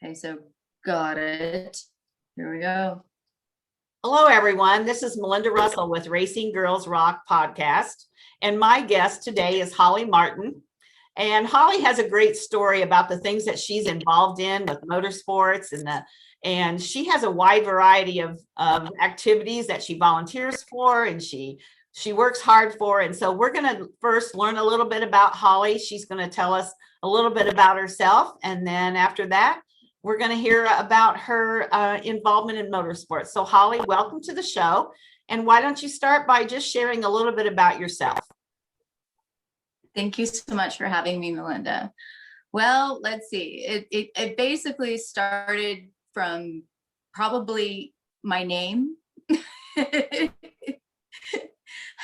Okay, so got it. Here we go. Hello, everyone. This is Melinda Russell with Racing Girls Rock podcast. And my guest today is Holly Martin. And Holly has a great story about the things that she's involved in with motorsports and she has a wide variety of activities that she volunteers for and she works hard for. And so we're going to first learn a little bit about Holly. She's going to tell us a little bit about herself. And then after that, we're going to hear about her involvement in motorsports. So Holly, welcome to the show. And why don't you start by just sharing a little bit about yourself? Thank you so much for having me, Melinda. Well, let's see. It basically started from probably my name.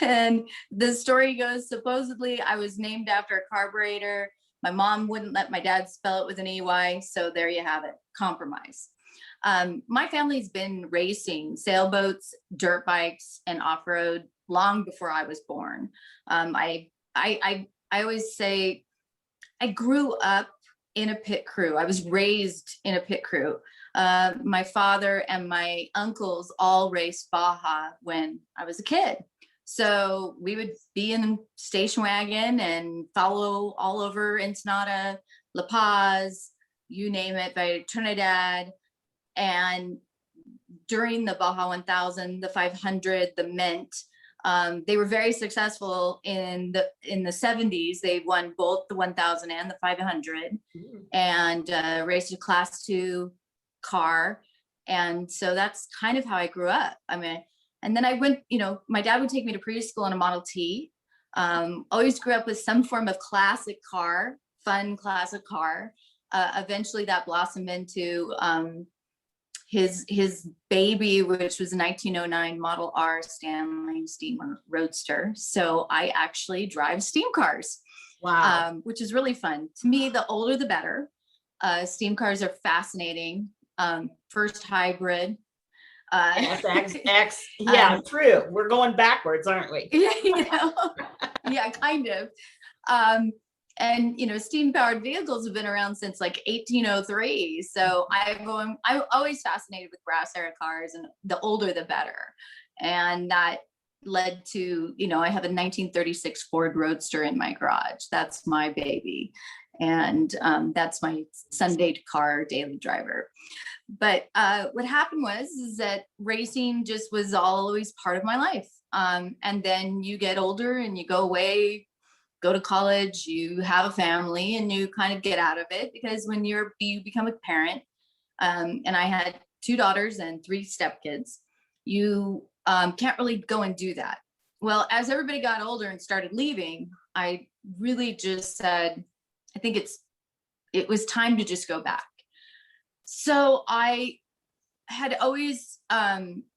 And the story goes, supposedly I was named after a carburetor. My mom wouldn't let my dad spell it with an EY. So there you have it, compromise. My family's been racing sailboats, dirt bikes, and off-road long before I was born. I always say I grew up in a pit crew. I was raised in a pit crew. My father and my uncles all raced Baja when I was a kid. So we would be in station wagon and follow all over Ensenada, La Paz, you name it, by Trinidad. And during the Baja 1000, the 500, the Mint, they were very successful in the 70s. They won both the 1000 and the 500 and raced a class 2 car. And so that's kind of how I grew up. I mean, and then I went, my dad would take me to preschool in a Model T. Always grew up with some form of classic car, fun classic car. Eventually that blossomed into his baby, which was a 1909 Model R Stanley steam roadster. So I actually drive steam cars. Wow. Which is really fun. To me, the older, the better. Steam cars are fascinating. First hybrid. Yeah, true. We're going backwards, aren't we? Yeah, kind of. And steam powered vehicles have been around since like 1803. So I'm always fascinated with brass era cars, and the older the better. And that led to, I have a 1936 Ford Roadster in my garage. That's my baby. And that's my Sunday car daily driver. But what happened is that racing just was always part of my life. And then you get older and you go away, go to college, you have a family, and you kind of get out of it, because when you become a parent, and I had 2 daughters and 3 stepkids, you can't really go and do that. Well, as everybody got older and started leaving, I really just said, I think it was time to just go back. So I had always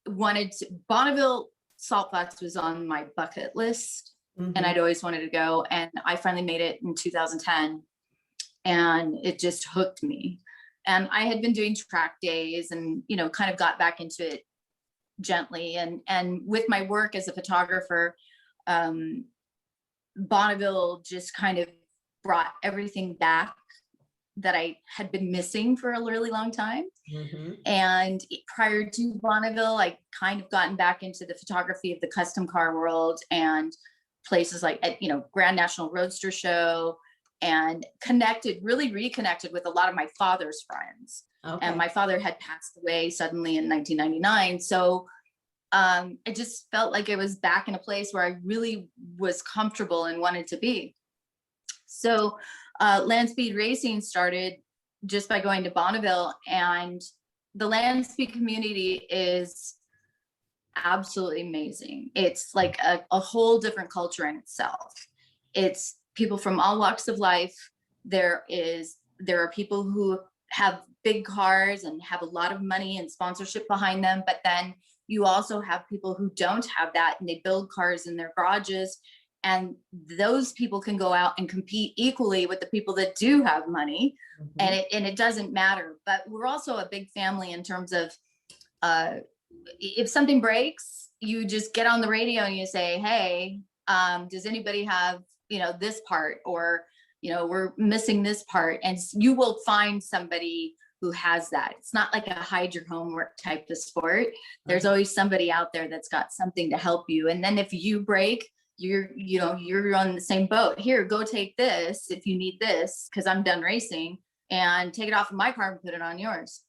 wanted to, Bonneville Salt Flats was on my bucket list. And I'd always wanted to go, and I finally made it in 2010, and it just hooked me. And I had been doing track days and, kind of got back into it gently. And with my work as a photographer, Bonneville just kind of brought everything back that I had been missing for a really long time. And prior to Bonneville, I kind of gotten back into the photography of the custom car world and places like, Grand National Roadster Show, and really reconnected with a lot of my father's friends. Okay. And my father had passed away suddenly in 1999. So I just felt like I was back in a place where I really was comfortable and wanted to be. So land speed racing started just by going to Bonneville, and the land speed community is absolutely amazing. It's like a whole different culture in itself. It's people from all walks of life. There are people who have big cars and have a lot of money and sponsorship behind them, but then you also have people who don't have that, and they build cars in their garages, and those people can go out and compete equally with the people that do have money. And it doesn't matter. But we're also a big family in terms of if something breaks, you just get on the radio and you say, hey, does anybody have, this part, or, we're missing this part. And you will find somebody who has that. It's not like a hide your homework type of sport. There's always somebody out there that's got something to help you. And then if you break, you're on the same boat. Here, go take this if you need this, because I'm done racing, and take it off of my car and put it on yours.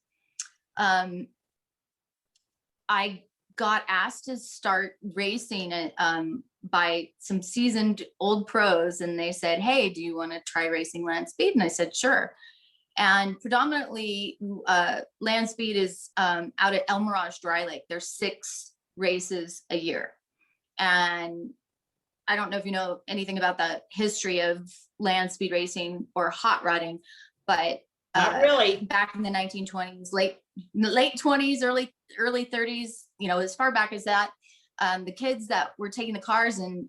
I got asked to start racing by some seasoned old pros, and they said, hey, do you want to try racing land speed? And I said, sure. And predominantly land speed is out at Mirage Dry Lake. There's 6 races a year. And I don't know if you know anything about the history of land speed racing or hot rodding, but not really. Back in the 1920s, late 20s, early 30s, as far back as that, the kids that were taking the cars and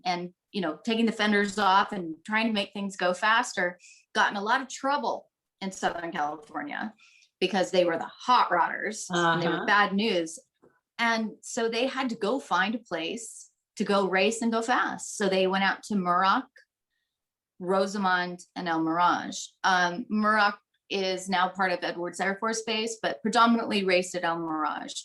taking the fenders off and trying to make things go faster got in a lot of trouble in Southern California because they were the hot rodders and they were bad news. And so they had to go find a place to go race and go fast. So they went out to Muroc, Rosamond, and El Mirage. Muroc is now part of Edwards Air Force Base, but predominantly raced at El Mirage.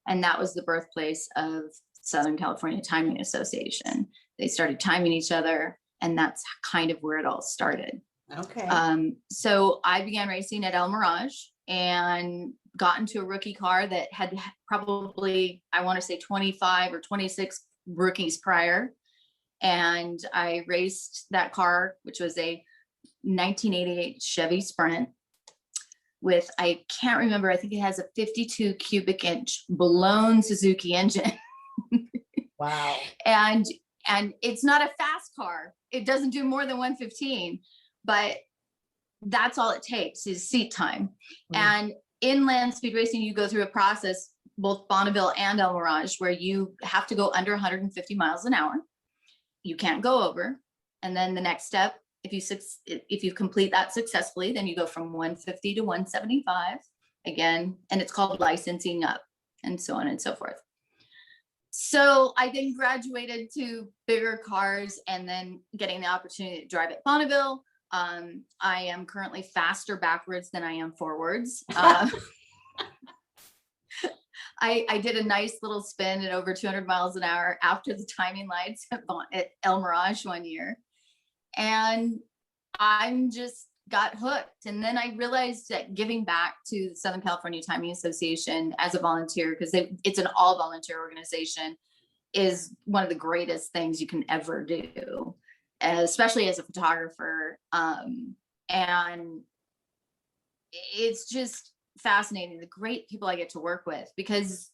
And that was the birthplace of Southern California Timing Association. They started timing each other, and that's kind of where it all started. Okay. So I began racing at El Mirage and got into a rookie car that had probably, I want to say 25 or 26 rookies prior. And I raced that car, which was a 1988 Chevy Sprint with, I can't remember, I think it has a 52 cubic inch blown Suzuki engine. Wow. And it's not a fast car. It doesn't do more than 115, but that's all it takes is seat time. And in land speed racing, you go through a process, both Bonneville and El Mirage, where you have to go under 150 miles an hour. You can't go over. And then the next step, if you complete that successfully, then you go from 150 to 175 again, and it's called licensing up, and so on and so forth. So I then graduated to bigger cars and then getting the opportunity to drive at Bonneville. I am currently faster backwards than I am forwards. I did a nice little spin at over 200 miles an hour after the timing lights at El Mirage one year. And I'm just got hooked. And then I realized that giving back to the Southern California Timing Association as a volunteer, because it's an all volunteer organization, is one of the greatest things you can ever do, especially as a photographer. And it's just fascinating, the great people I get to work with, because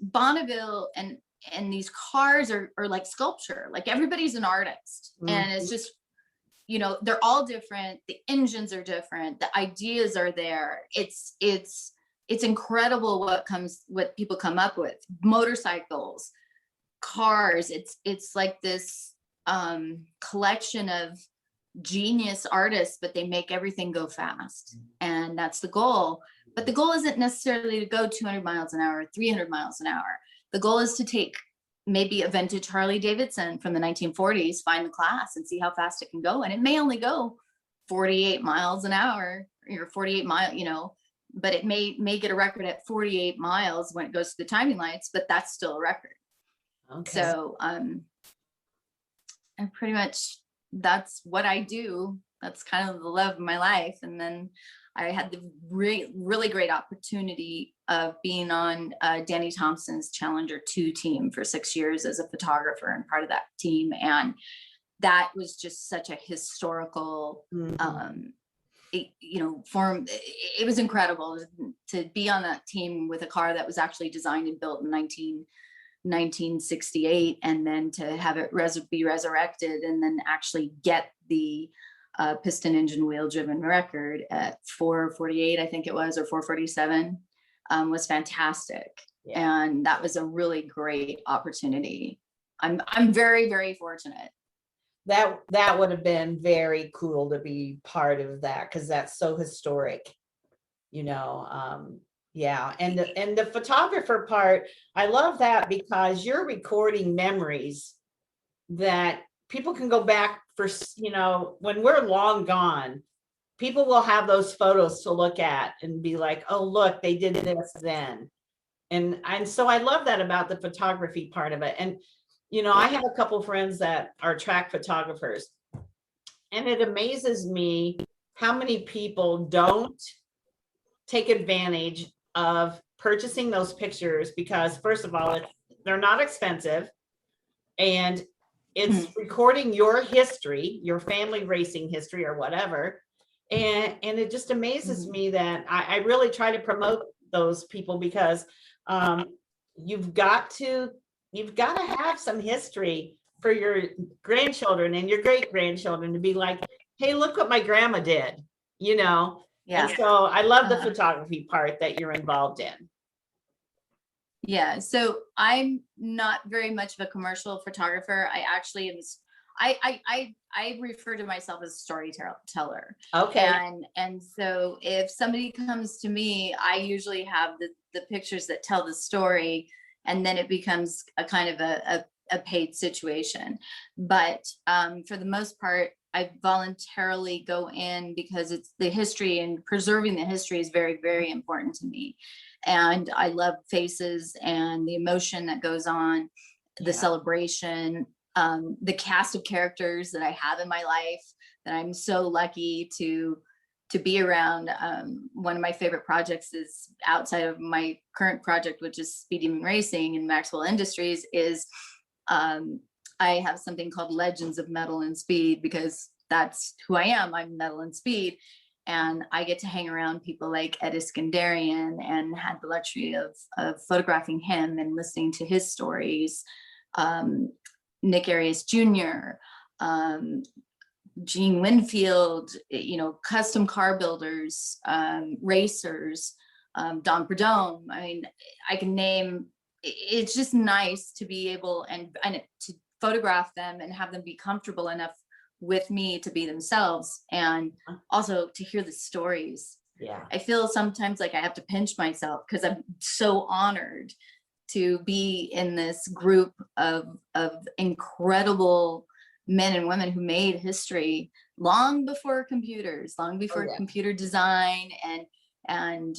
Bonneville and these cars are like sculpture. Like everybody's an artist, and it's just, they're all different. The engines are different. The ideas are there. It's incredible what people come up with. Motorcycles, cars. It's like this collection of genius artists, but they make everything go fast, and that's the goal. But the goal isn't necessarily to go 200 miles an hour, 300 miles an hour. The goal is to take maybe a vintage Harley Davidson from the 1940s, find the class and see how fast it can go. And it may only go 48 miles an hour or 48 mile, but it may get a record at 48 miles when it goes to the timing lights, but that's still a record. Okay. So and pretty much that's what I do. That's kind of the love of my life. And then I had the really great opportunity of being on Danny Thompson's Challenger 2 team for 6 years as a photographer and part of that team. And that was just such a historical, form. It was incredible to be on that team with a car that was actually designed and built in 1968, and then to have it be resurrected and then actually get the piston engine wheel driven record at 448, I think it was, or 447, was fantastic. Yeah. And that was a really great opportunity. I'm very, very fortunate. That would have been very cool to be part of that, because that's so historic, yeah. And the photographer part, I love that, because you're recording memories that people can go back for, when we're long gone, people will have those photos to look at and be like, oh, look, they did this then. And so I love that about the photography part of it. And, you know, I have a couple friends that are track photographers, and it amazes me how many people don't take advantage of purchasing those pictures, because first of all, they're not expensive, and it's recording your history, your family racing history or whatever. And it just amazes me that I really try to promote those people, because you've got to have some history for your grandchildren and your great grandchildren to be like, hey, look what my grandma did, you know. Yeah. And so I love the photography part that you're involved in. Yeah, so I'm not very much of a commercial photographer. I actually am. I refer to myself as a storyteller. Okay. And so if somebody comes to me, I usually have the pictures that tell the story, and then it becomes a kind of a paid situation. But for the most part, I voluntarily go in because it's the history, and preserving the history is very, very important to me. And I love faces and the emotion that goes on, the celebration, the cast of characters that I have in my life that I'm so lucky to be around. One of my favorite projects is, outside of my current project, which is Speed Demon Racing and Maxwell Industries, is I have something called Legends of Metal and Speed, because that's who I am. I'm metal and speed. And I get to hang around people like Ed Iskandarian, and had the luxury of photographing him and listening to his stories. Nick Arias Jr., Gene Winfield, you know, custom car builders, racers, Don Perdome. I mean, I can name, it's just nice to be able and to photograph them and have them be comfortable enough with me to be themselves, and also to hear the stories. Yeah. I feel sometimes like I have to pinch myself, because I'm so honored to be in this group of incredible men and women who made history long before computers, long before computer design. And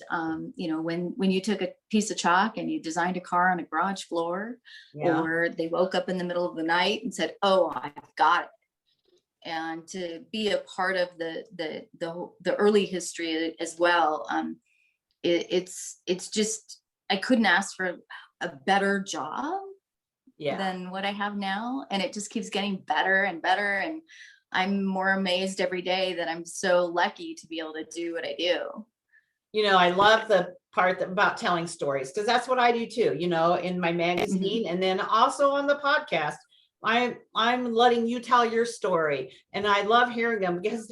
you know, when you took a piece of chalk and you designed a car on a garage floor, or they woke up in the middle of the night and said, oh, I've got it. And to be a part of the early history as well, it's just, I couldn't ask for a better job than what I have now, and it just keeps getting better and better, and I'm more amazed every day that I'm so lucky to be able to do what I do. You know, I love the part about telling stories, because that's what I do too, you know, in my magazine, and then also on the podcast. I'm letting you tell your story, and I love hearing them, because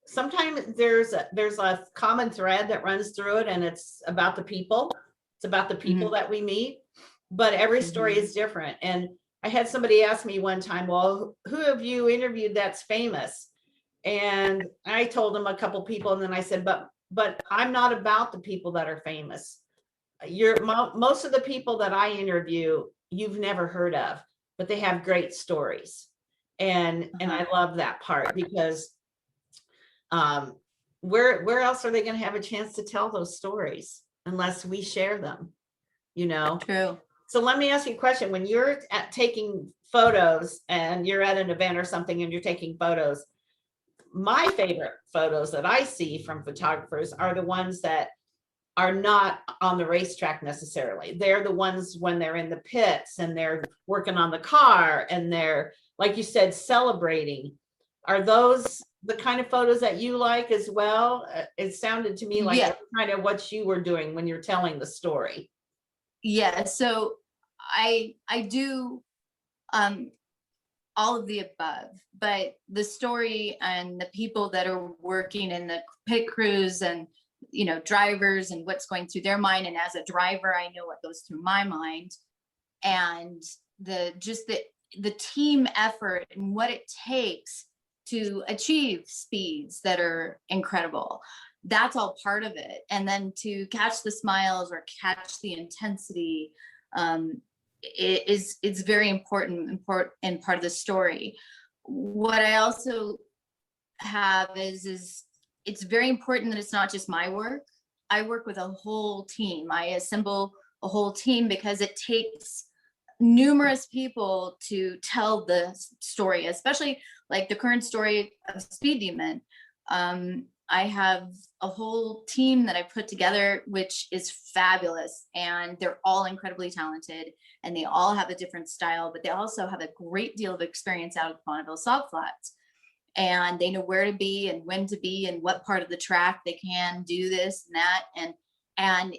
sometimes there's a common thread that runs through it, and it's about the people. It's about the people that we meet, but every story is different. And I had somebody ask me one time, well, who have you interviewed that's famous? And I told them a couple people, and then I said, but I'm not about the people that are famous. Most of the people that I interview, you've never heard of, but they have great stories. And I love that part, because where else are they going to have a chance to tell those stories unless we share them, you know? True. So let me ask you a question. When you're taking photos, and you're at an event or something and you're taking photos, my favorite photos that I see from photographers are the ones that are not on the racetrack necessarily. They're the ones when they're in the pits and they're working on the car, and they're, like you said, celebrating. Are those the kind of photos that you like as well? It sounded to me like that's kind of what you were doing when you're telling the story. Yeah, so I do all of the above, but the story and the people that are working in the pit crews, and you know, drivers, and what's going through their mind, and as a driver I know what goes through my mind, and the team effort and what it takes to achieve speeds that are incredible. That's all part of it. And then to catch the smiles or catch the intensity, it's very important and part of the story. What I also have is it's very important that it's not just my work. I work with a whole team. I assemble a whole team because it takes numerous people to tell the story, especially like the current story of Speed Demon. I have a whole team that I put together, which is fabulous, and they're all incredibly talented, and they all have a different style, but they also have a great deal of experience out of Bonneville Salt Flats, and they know where to be and when to be and what part of the track they can do this and that, and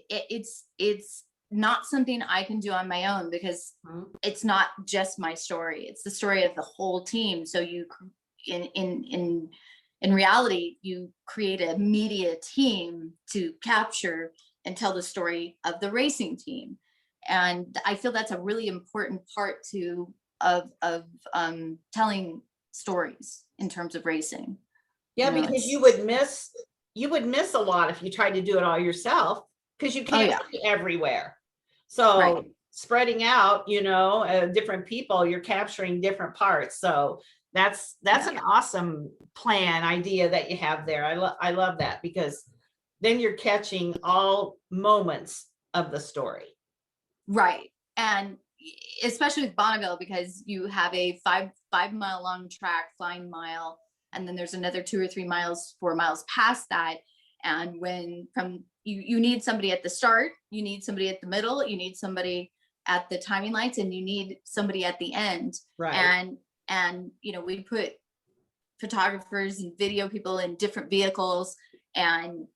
it's not something I can do on my own, because it's not just my story, it's the story of the whole team. So you in reality, you create a media team to capture and tell the story of the racing team. And I feel that's a really important part of telling stories in terms of racing. Yeah, because you would miss a lot if you tried to do it all yourself, because you can't be everywhere. So spreading out, different people, you're capturing different parts. So that's an awesome idea that you have there. I love that, because then you're catching all moments of the story. Right. And especially with Bonneville, because you have a 5 mile long track, flying mile, and then there's another 2 or 3 miles, 4 miles past that. And when you need somebody at the start, you need somebody at the middle, you need somebody at the timing lights, and you need somebody at the end. Right. And we put photographers and video people in different vehicles and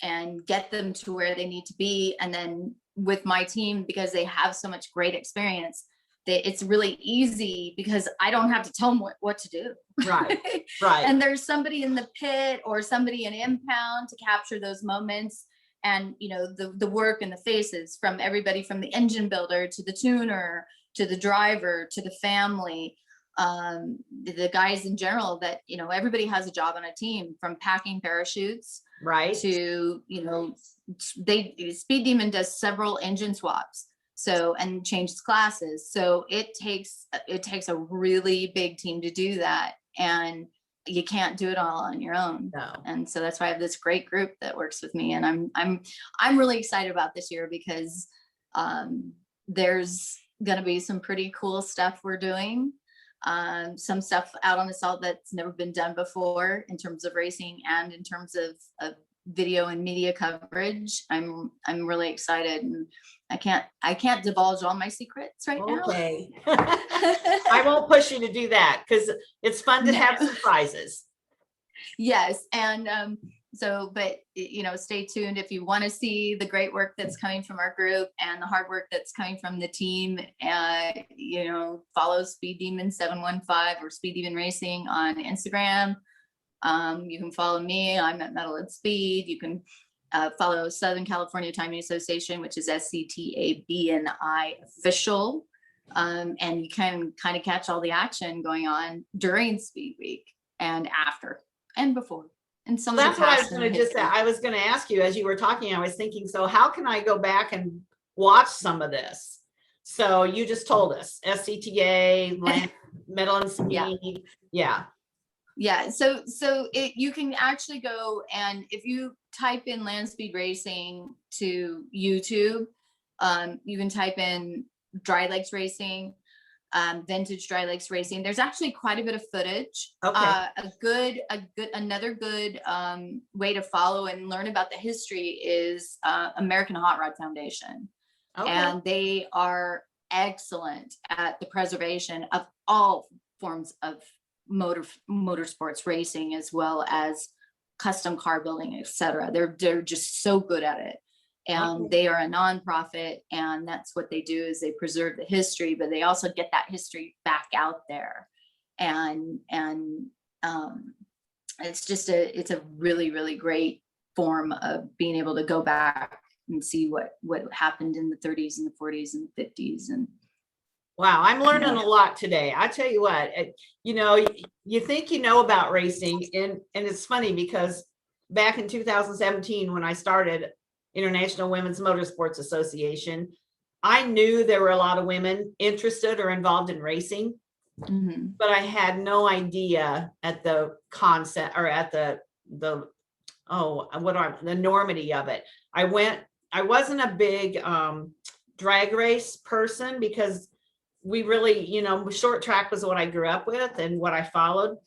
get them to where they need to be. And then with my team, because they have so much great experience, it's really easy, because I don't have to tell them what to do. Right. And there's somebody in the pit or somebody in impound to capture those moments. And the work and the faces from everybody, from the engine builder to the tuner to the driver to the family, the guys in general, that everybody has a job on a team, from packing parachutes to Speed Demon does several engine swaps, and changes classes. So it takes a really big team to do that, and you can't do it all on your own. No. And so that's why I have this great group that works with me, and I'm really excited about this year, because there's going to be some pretty cool stuff we're doing. Some stuff out on the salt that's never been done before in terms of racing and in terms of video and media coverage. I'm really excited, and I can't divulge all my secrets right now. Okay. I won't push you to do that, because it's fun to have surprises. Yes. And but stay tuned if you want to see the great work that's coming from our group and the hard work that's coming from the team. Follow Speed Demon 715 or Speed Demon Racing on Instagram. You can follow me. I'm at Metal and Speed. You can follow Southern California Timing Association, which is SCTA BNI official. And you can kind of catch all the action going on during Speed Week and after and before. And some that's what I was going to just say. I was going to ask you, as you were talking, I was thinking, so how can I go back and watch some of this? So you just told us SCTA, Metal and Speed. Yeah. So you can actually go, and if you type in Land Speed Racing to YouTube, you can type in Dry Lakes Racing, vintage Dry Lakes Racing. There's actually quite a bit of footage. Okay. Another good way to follow and learn about the history is American Hot Rod Foundation. Okay. And they are excellent at the preservation of all forms of motorsports racing, as well as custom car building, etc. They're just so good at it. And they are a nonprofit, and that's what they do, is they preserve the history, but they also get that history back out there. And it's a really, really great form of being able to go back and see what happened in the 30s and the 40s and the 50s. And wow, I'm learning a lot today. I tell you what, you think about racing, and it's funny, because back in 2017, when I started International Women's Motorsports Association, I knew there were a lot of women interested or involved in racing, but I had no idea at the concept or at the the enormity of it. I wasn't a big drag race person because we really, short track was what I grew up with and what I followed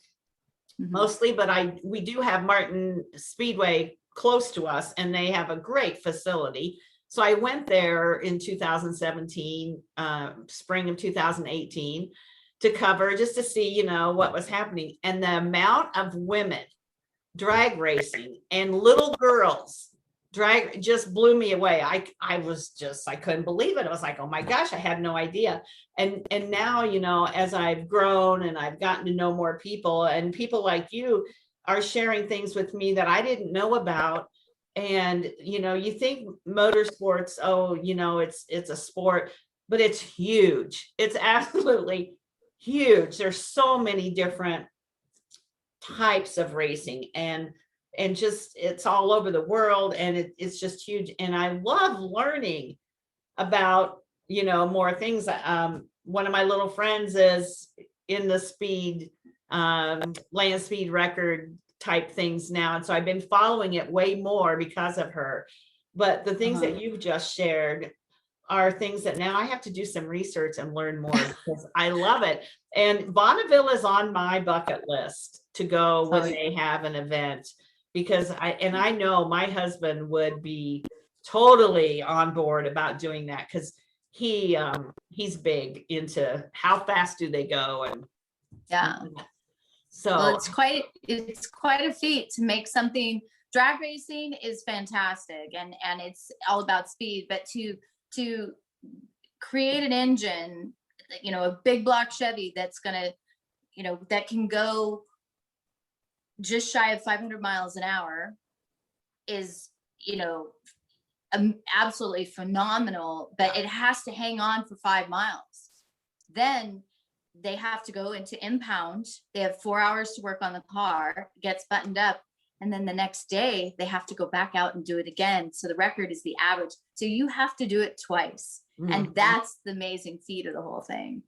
mostly, but we do have Martin Speedway close to us and they have a great facility. So I went there in 2017, spring of 2018 to cover, just to see, what was happening. And the amount of women drag racing and little girls drag just blew me away. I couldn't believe it. I was like, oh my gosh, I had no idea. And now, as I've grown and I've gotten to know more people, and people like you are sharing things with me that I didn't know about. And, you think motorsports, it's a sport, but it's huge. It's absolutely huge. There's so many different types of racing and just it's all over the world, and it's just huge. And I love learning about more things. One of my little friends is in the speed land speed record type things now, and so I've been following it way more because of her. But the things that you've just shared are things that now I have to do some research and learn more because I love it. And Bonneville is on my bucket list to go when they have an event, because I know my husband would be totally on board about doing that, because he's big into how fast do they go. And so well, it's quite a feat to make something. Drag racing is fantastic and it's all about speed, but to create an engine, a big block Chevy that's gonna, that can go just shy of 500 miles an hour is, absolutely phenomenal, but it has to hang on for 5 miles. Then they have to go into impound. They have 4 hours to work on the car, gets buttoned up. And then the next day they have to go back out and do it again. So the record is the average. So you have to do it twice. And that's the amazing feat of the whole thing.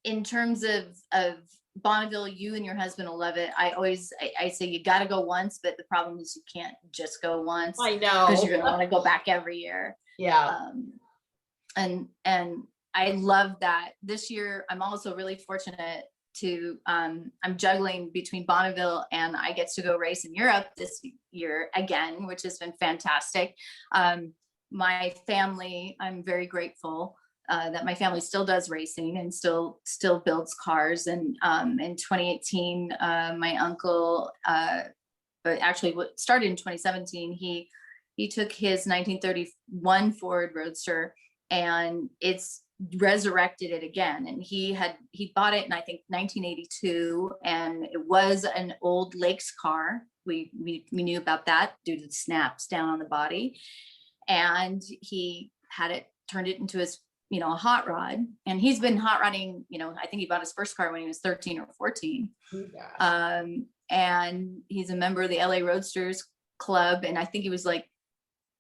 In terms of Bonneville, you and your husband will love it. I say you got to go once, but the problem is you can't just go once. I know. Because you're going to want to go back every year. Yeah. And I love that. This year, I'm also really fortunate to, I'm juggling between Bonneville and I get to go race in Europe this year again, which has been fantastic. My family, I'm very grateful that my family still does racing and still builds cars. And in 2018, my uncle, but actually what started in 2017, he took his 1931 Ford Roadster and it's resurrected it again. And he bought it in, I think, 1982, and it was an old Lakes car. We knew about that due to the snaps down on the body, and he had it, turned it into his a hot rod. And he's been hot rodding, I think he bought his first car when he was 13 or 14. And he's a member of the LA Roadsters Club, and I think he was like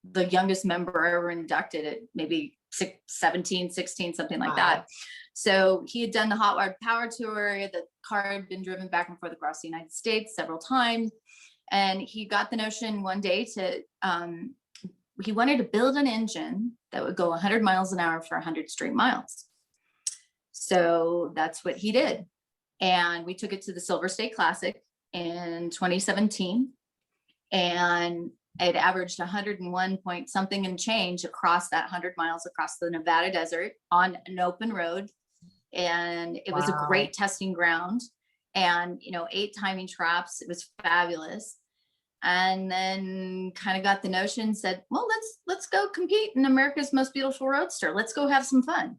the youngest member ever inducted at maybe 17, 16, something like that. So he had done the Hot Rod Power Tour. The car had been driven back and forth across the United States several times. And he got the notion one day to, he wanted to build an engine that would go 100 miles an hour for 100 straight miles. So that's what he did. And we took it to the Silver State Classic in 2017. And it averaged 101 point something and change across that 100 miles across the Nevada desert on an open road. And it was a great testing ground, and 8 timing traps. It was fabulous. And then kind of got the notion, said, well, let's go compete in America's Most Beautiful Roadster. Let's go have some fun.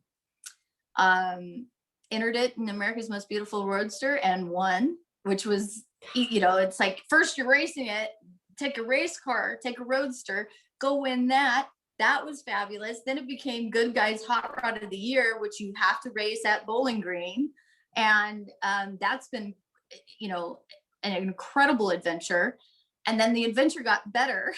Entered it in America's Most Beautiful Roadster and won, which was, it's like, first you're racing it, take a race car, take a roadster, go win that. That was fabulous. Then it became Good Guys Hot Rod of the Year, which you have to race at Bowling Green. And that's been, an incredible adventure. And then the adventure got better.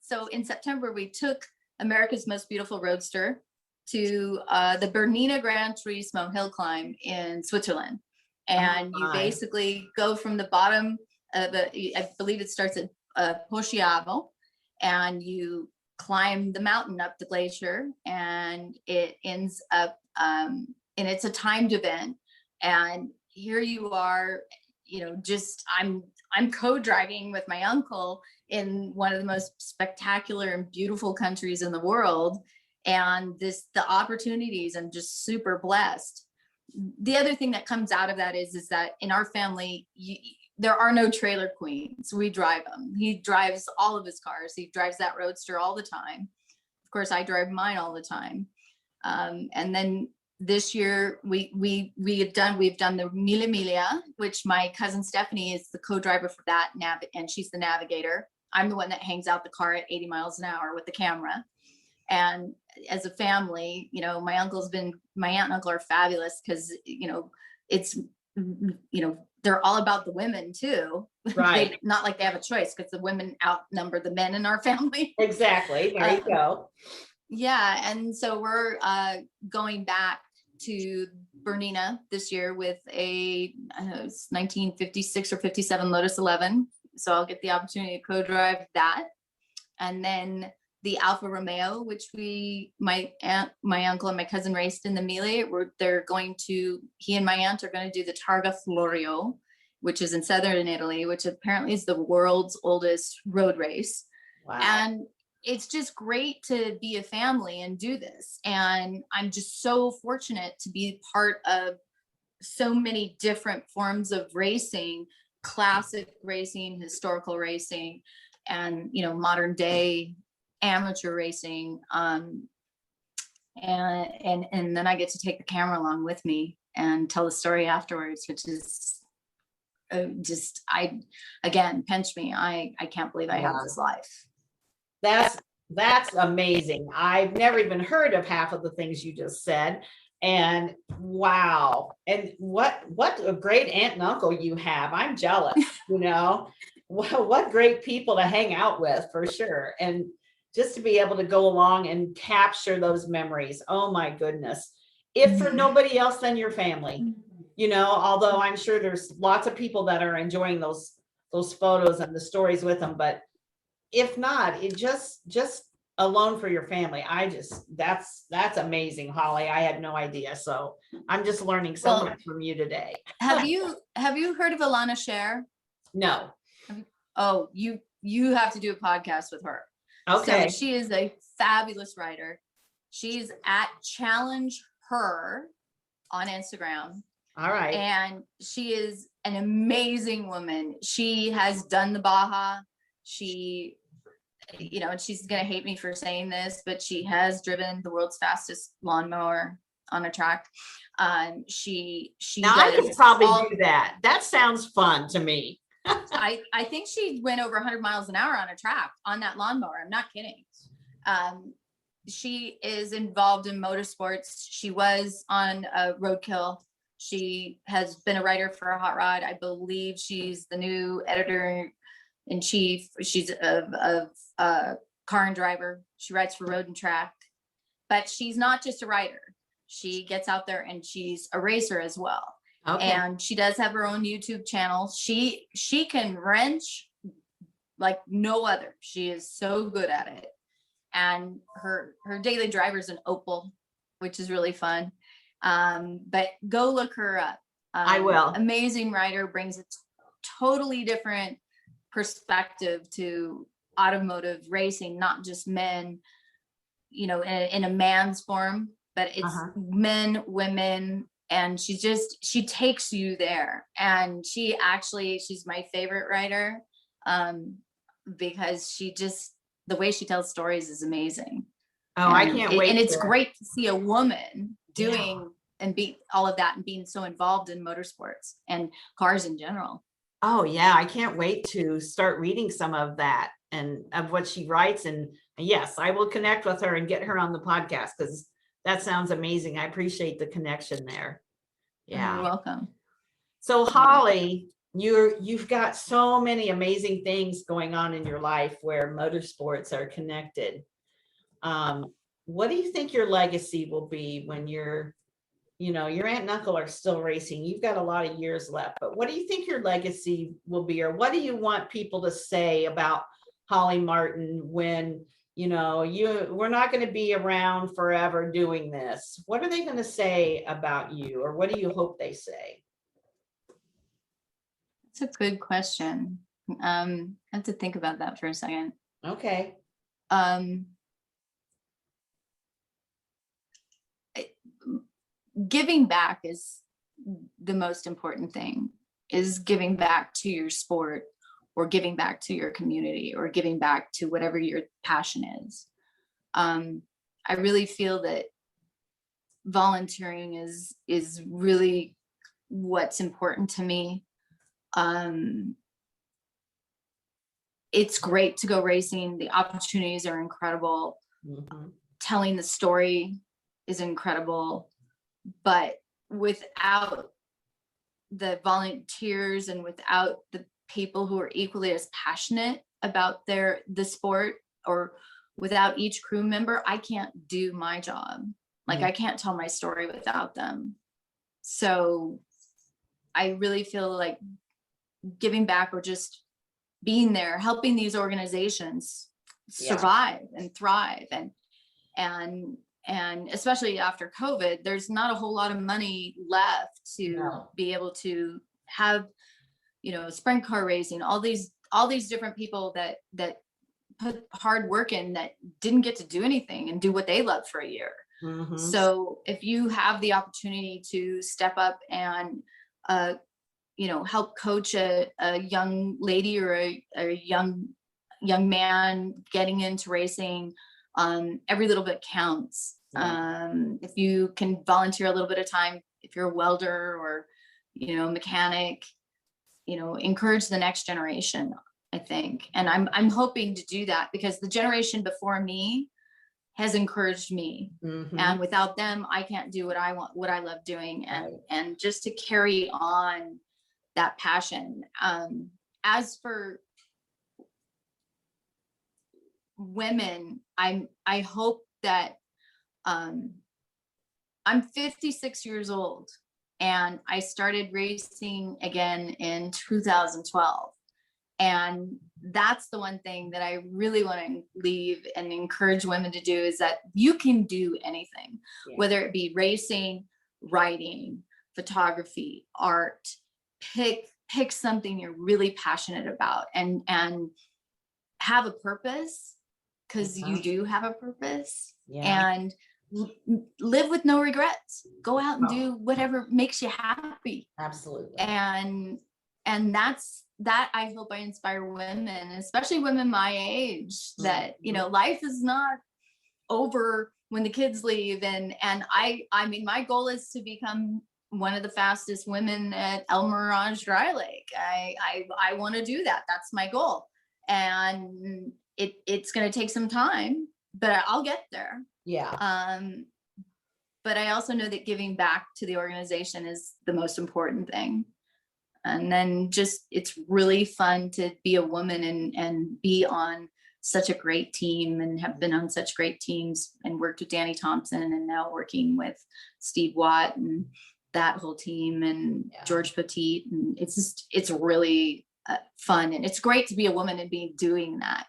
So in September, we took America's Most Beautiful Roadster to the Bernina Gran Turismo hill climb in Switzerland. And you basically go from the bottom I believe it starts at Poschiavo, and you climb the mountain up the glacier, and it ends up, and it's a timed event. And here you are, just I'm co-driving with my uncle in one of the most spectacular and beautiful countries in the world. And the opportunities, I'm just super blessed. The other thing that comes out of that is that in our family, there are no trailer queens. We drive them. He drives all of his cars. He drives that Roadster all the time. Of course, I drive mine all the time. And then this year we've done the Mille Miglia, which my cousin Stephanie is the co-driver for that, and she's the navigator. I'm the one that hangs out the car at 80 miles an hour with the camera. And as a family, my aunt and uncle are fabulous, because it's they're all about the women too. Right. Not like they have a choice, because the women outnumber the men in our family. Exactly. There you go. Yeah. And so we're going back to Bernina this year with a 1956 or 57 Lotus 11. So I'll get the opportunity to co-drive that. And then the Alfa Romeo, which my uncle and my cousin raced in the Mille, he and my aunt are going to do the Targa Florio, which is in southern Italy, which apparently is the world's oldest road race. Wow. And it's just great to be a family and do this. And I'm just so fortunate to be part of so many different forms of racing, classic racing, historical racing, and, modern day amateur racing. And then I get to take the camera along with me and tell the story afterwards, which is pinch me. I can't believe I have this life. That's amazing. I've never even heard of half of the things you just said. And wow. And what a great aunt and uncle you have. I'm jealous, what great people to hang out with, for sure. And just to be able to go along and capture those memories. Oh my goodness. If for nobody else than your family, although I'm sure there's lots of people that are enjoying those photos and the stories with them, but if not, it just alone for your family. That's amazing, Holly. I had no idea. So I'm just learning so much from you today. Have you heard of Alana Scher? No. Oh, you have to do a podcast with her. Okay. So she is a fabulous writer. She's at Challenge Her on Instagram. All right. And she is an amazing woman. She has done the Baja. She, and she's going to hate me for saying this, but she has driven the world's fastest lawnmower on a track. She now I could probably do that. That sounds fun to me. I think she went over 100 miles an hour on a track on that lawnmower. I'm not kidding. She is involved in motorsports. She was on Roadkill. She has been a writer for Hot Rod. I believe she's the new editor-in-chief. She's of Car and Driver. She writes for Road and Track. But she's not just a writer. She gets out there and she's a racer as well. Okay. And she does have her own YouTube channel. She can wrench like no other. She is so good at it. And her daily driver is an Opel, which is really fun. But go look her up. I will. Amazing writer, brings a totally different perspective to automotive racing, not just men, in a man's form, but it's men, women. And she takes you there. And she's my favorite writer, because the way she tells stories is amazing. Oh, I can't wait. And it's great to see a woman doing and be all of that and being so involved in motorsports and cars in general. Oh yeah. I can't wait to start reading some of that and of what she writes. And yes, I will connect with her and get her on the podcast, because that sounds amazing. I appreciate the connection there. Yeah. You're welcome. So Holly, you've got so many amazing things going on in your life where motorsports are connected. What do you think your legacy will be when you're your aunt and uncle are still racing. You've got a lot of years left, but what do you think your legacy will be, or what do you want people to say about Holly Martin when, we're not going to be around forever doing this? What are they going to say about you, or what do you hope they say? That's a good question. I have to think about that for a second. Okay. Giving back is the most important thing, is giving back to your sport, or giving back to your community, or giving back to whatever your passion is. I really feel that volunteering is really what's important to me. It's great to go racing. The opportunities are incredible. Mm-hmm. Telling the story is incredible. But without the volunteers and without the people who are equally as passionate about the sport, or without each crew member, I can't do my job. Like, I can't tell my story without them. So I really feel like giving back, or just being there, helping these organizations survive and thrive, and especially after COVID, there's not a whole lot of money left to be able to have, sprint car racing, all these different people that put hard work in, that didn't get to do anything and do what they love for a year. Mm-hmm. So if you have the opportunity to step up and, help coach a young lady or a young man getting into racing, every little bit counts. If you can volunteer a little bit of time, if you're a welder or, mechanic, encourage the next generation, I think. And I'm hoping to do that, because the generation before me has encouraged me. Mm-hmm. And without them, I can't do what I want, what I love doing. And just to carry on that passion. As for women, I hope that, I'm 56 years old, and I started racing again in 2012. And that's the one thing that I really want to leave and encourage women to do, is that you can do anything, whether it be racing, writing, photography, art. Pick something you're really passionate about, and have a purpose, because you do have a purpose. And live with no regrets. Go out and do whatever makes you happy. Absolutely. And that's I hope I inspire women, especially women my age, that life is not over when the kids leave. And I mean, my goal is to become one of the fastest women at Mirage Dry Lake. I want to do that. That's my goal. And it's going to take some time, but I'll get there. But I also know that giving back to the organization is the most important thing. And then it's really fun to be a woman and be on such a great team, and have been on such great teams, and worked with Danny Thompson, and now working with Steve Watt and that whole team, and George Petit. And it's really fun, and it's great to be a woman and be doing that.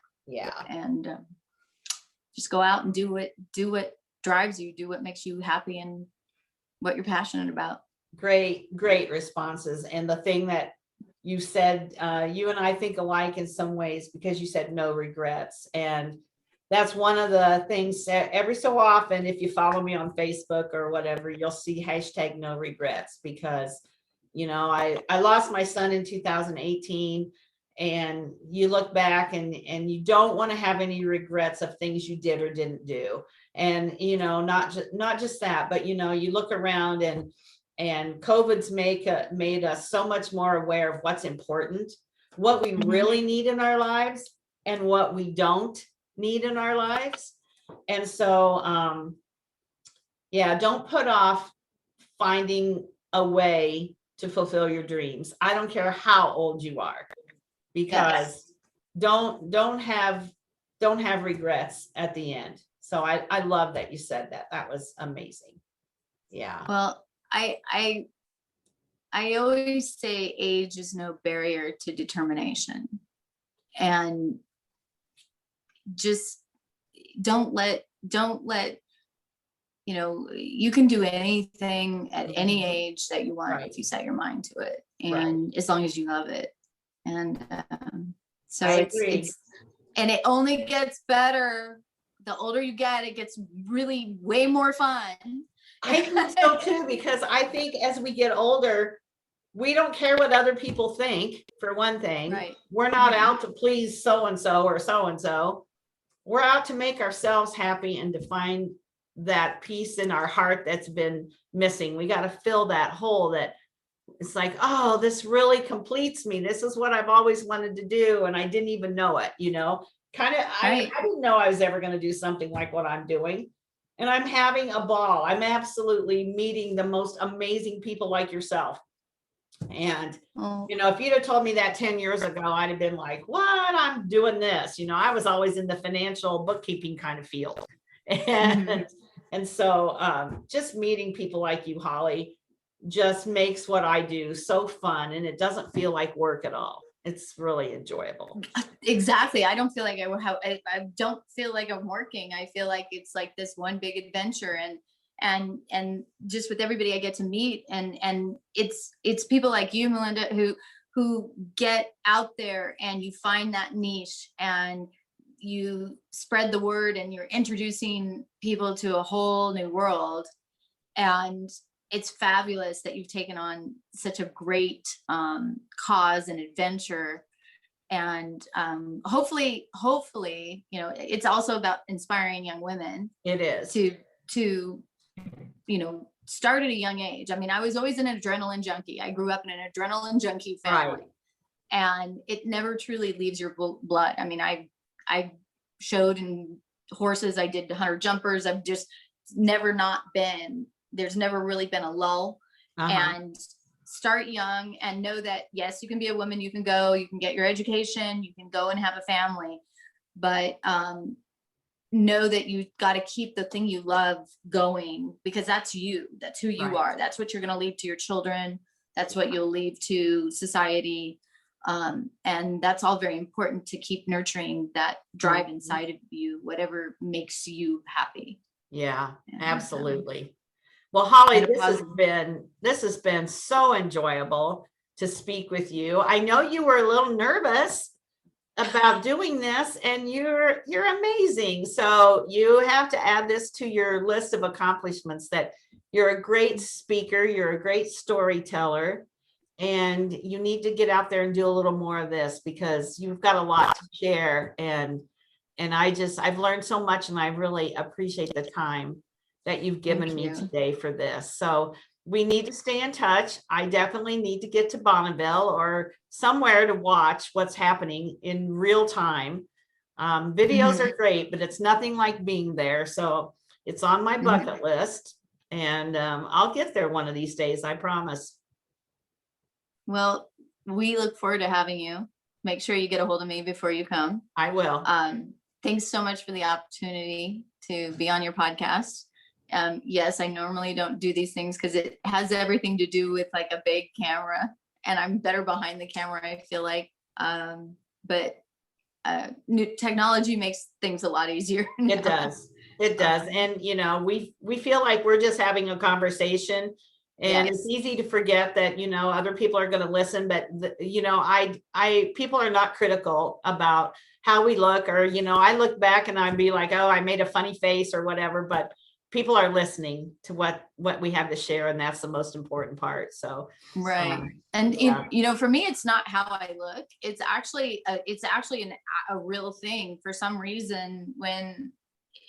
And just go out and do what drives you, do what makes you happy, and what you're passionate about. Great responses. And the thing that you said, you and I think alike in some ways, because you said no regrets. And that's one of the things that every so often, if you follow me on Facebook or whatever, you'll see #no regrets, because, I lost my son in 2018, and you look back and you don't want to have any regrets of things you did or didn't do. And, not just that, but, you look around and COVID's made us so much more aware of what's important, what we really need in our lives, and what we don't need in our lives. And so, don't put off finding a way to fulfill your dreams. I don't care how old you are, because don't have regrets at the end. So I love that you said that. That was amazing. Well, I always say age is no barrier to determination, and just don't let, you can do anything at any age that you want if you set your mind to it, and as long as you love it. And so it's and it only gets better. The older you get, it gets really way more fun. I think so too, because I think as we get older, we don't care what other people think, for one thing. We're not out to please so-and-so or so-and-so. We're out to make ourselves happy and to find that peace in our heart that's been missing. We got to fill that hole that it's like, oh, this really completes me. This is what I've always wanted to do. And I didn't even know it, kind of, I didn't know I was ever going to do something like what I'm doing. And I'm having a ball. I'm absolutely meeting the most amazing people like yourself. And, if you'd have told me that 10 years ago, I'd have been like, what? I'm doing this. I was always in the financial bookkeeping kind of field. And so just meeting people like you, Holly, just makes what I do so fun. And it doesn't feel like work at all. It's really enjoyable. Exactly. I don't feel like I don't feel like I'm working. I feel like it's like this one big adventure, and just with everybody I get to meet, and it's people like you, Melinda, who get out there and you find that niche and you spread the word and you're introducing people to a whole new world. And it's fabulous that you've taken on such a great cause and adventure. And hopefully, it's also about inspiring young women. It is to start at a young age. I mean, I was always an adrenaline junkie. I grew up in an adrenaline junkie family, and it never truly leaves your blood. I mean, I showed in horses. I did 100 jumpers. I've just never there's never really been a lull. And start young and know that, yes, you can be a woman, you can get your education, you can go and have a family, but know that you got to keep the thing you love going, because that's who you are. That's what you're going to leave to your children. That's what you'll leave to society. And that's all very important, to keep nurturing that drive inside of you, whatever makes you happy. Yeah, absolutely. Well, Holly, this has been so enjoyable to speak with you. I know you were a little nervous about doing this, and you're amazing. So you have to add this to your list of accomplishments, that you're a great speaker, you're a great storyteller, and you need to get out there and do a little more of this, because you've got a lot to share. And I've learned so much, and I really appreciate the time that you've given me today for this. So we need to stay in touch. I definitely need to get to Bonneville or somewhere to watch what's happening in real time. Videos are great, but it's nothing like being there. So it's on my bucket list, and I'll get there one of these days, I promise. Well, we look forward to having you. Make sure you get a hold of me before you come. I will. Thanks so much for the opportunity to be on your podcast. Yes, I normally don't do these things because it has everything to do with like a big camera, and I'm better behind the camera, I feel like. But new technology makes things a lot easier now. It does. It does. And, we feel like we're just having a conversation, and it's easy to forget that, other people are going to listen, but people are not critical about how we look, or, I look back and I'd be like, oh, I made a funny face or whatever, but people are listening to what we have to share, and that's the most important part. So and for me, it's not how I look. It's actually a real thing. For some reason, when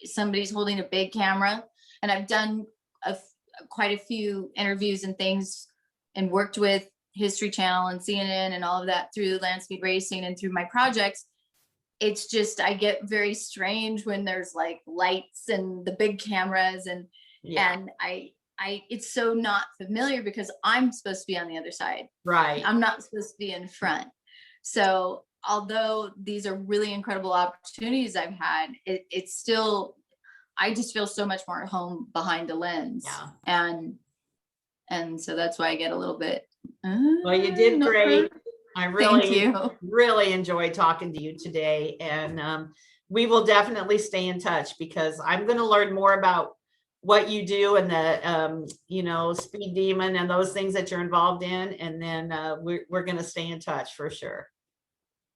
somebody's holding a big camera, and I've done quite a few interviews and things, and worked with History Channel and CNN and all of that through Land Speed Racing and through my projects. It's just, I get very strange when there's like lights and the big cameras, and I it's so not familiar, because I'm supposed to be on the other side. Right. I'm not supposed to be in front. So although these are really incredible opportunities I've had, it's still, I just feel so much more at home behind the lens. Yeah. And And so that's why I get a little bit. Well, you did great. I Thank you. really enjoyed talking to you today. And we will definitely stay in touch, because I'm going to learn more about what you do and the, Speed Demon and those things that you're involved in. And then we're going to stay in touch for sure.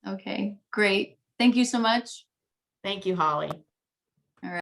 Okay, great. Thank you so much. Thank you, Holly.